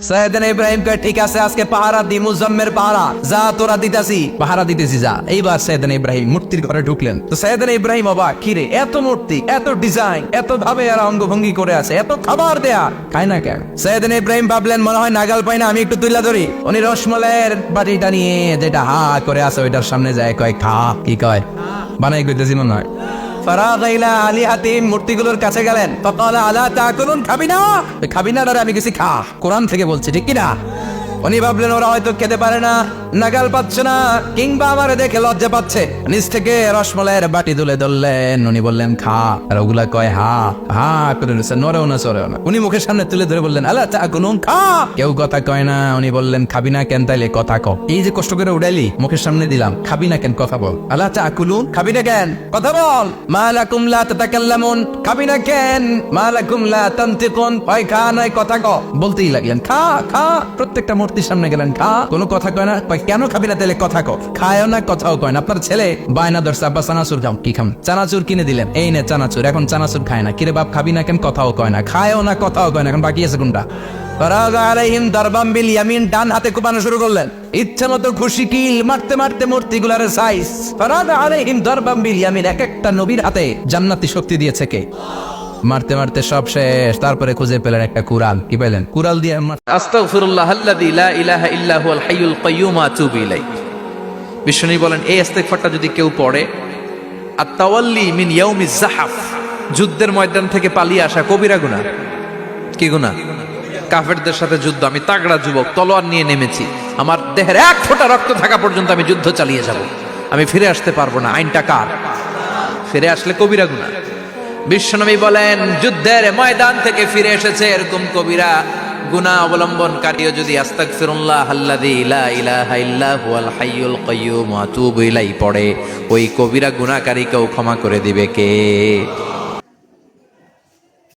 সাইয়েদনা ইব্রাহিম কয় ঠিক আছে আজকে পাহারা দি মুজাম্মের পাহারা যা তোরা দিতাছি পাহারা দিতেছি যা। এইবার সাইয়েদনা ইব্রাহিম মূর্তির ঘরে ঢুকলেন তো সাইয়েদনা ইব্রাহিম অবাক, কিরে এত মূর্তি এত ডিজাইন এত ভাবে আর অঙ্গভঙ্গি করে আছে, এত খাবার দেয়া খায় না কেন? সাইয়েদনা ইব্রাহিম ভাবলেন মনে হয় নাগাল পাই না, আমি একটু তুইলা ধরি। উনি রসমালাইয়ের বাটিটা নিয়ে যেটা হা করে আছে ওইটার সামনে যায়, কয় খা। কি কয়? বানাই কইতেছি মনে হয়। মূর্তিগুলোর কাছে গেলেন, খাবি না? খাবি না আমি কিছু খা, কোরআন থেকে বলছি ঠিক কিনা? উনি ভাবলেন ওরা হয়তো খেতে পারে না, নাগাল পাচ্ছে না, কিংবা আমার দেখে লজ্জা পাচ্ছে। নিচ থেকে রসমালাইয়ের বাটি তুলে ধরলেন, উনি বললেন খা, আর ওগুলা কয় হা হা করে নরেও না চড়েও না। উনি মুখের সামনে তুলে ধরে বললেন আল্লাহ তাকুলুন, খা। কেউ কথা কয় না। উনি বললেন খাবি না কেন? তাইলে কথা ক। এই যে কষ্ট করে উড়াইলি, মুখের সামনে দিলাম, খাবি না কেন? কথা বল। আল্লাহ তাকুলুন, খাবি না কেন? কথা বল। মা লাকুম লা তাতাকাল্লামুন, খাবি না কেন? মা লাকুম লা তানতিকুন, হয় খা নয় কথা ক। বলতেই লাগলেন খা খা। প্রত্যেকটা মূর্তির সামনে গেলেন, খা। কোনো কথা কয় না। কেন খাবি না? তাহলে কথা কো। খায়ও না, কথাও কয় না। আপনার ছেলে বায়না ধরছে আব্বা চানাচুর খাও। কি খাম? চানাচুর কিনে দিলেন, এই নে চানাচুর। এখন চানাচুর খায় না। কিরে বাপ খাবি না কেন? কথাও কয় না। খায়ও না, কথাও কয় না। এখন বাকি আছে কোনটা? ডান হাতে কোপানো শুরু করলেন, ইচ্ছা মতো খুশি কিল মারতে মারতে মূর্তিগুলার সাইজ। এক একটা নবীর হাতে জান্নাতি শক্তি দিয়েছে কে? মারতে মারতে সব শেষ। তারপরে খুঁজে পেলেন একটা কুরাল। কি পেলেন? কুরাল দিয়ে আস্তাগফিরুল্লাহ আল্লাযী লা ইলাহা ইল্লা হুয়াল হাইয়ুল কাইয়্যুম ওয়া আতুবু ইলাইহি। বিষ্ণু বলেন এই ইস্তেগফারটা যদি কেউ পড়ে, আত-তাওয়াল্লি মিন ইয়াউমিজ যাহাফ, যুদ্ধের ময়দান থেকে পালিয়ে আসা কবিরা গুনাহ। কি গুনাহ? কাফেরদের সাথে যুদ্ধ। আমি তাগড়া যুবক, তলোয়ার নিয়ে নেমেছি, আমার দেহের এক ফোঁটা রক্ত থাকা পর্যন্ত আমি যুদ্ধ চালিয়ে যাব, আমি ফিরে আসতে পারবো না। আইনটা কার? ফিরে আসলে কবিরা গুনাহ। বিশ্বনবী বলেন যুদ্ধের ময়দান থেকে ফিরে এসেছে এরকম কবিরা গুনাহ অবলম্বনকারীও যদি আস্তাগফিরুল্লাহ আল্লাযী লা ইলাহা ইল্লা হুয়াল হাইয়ুল কাইয়্যুম ওয়া আতুবু ইলাইহি পড়ে, ওই কবিরা গুনাহকারীকেও ক্ষমা করে দিবে কে?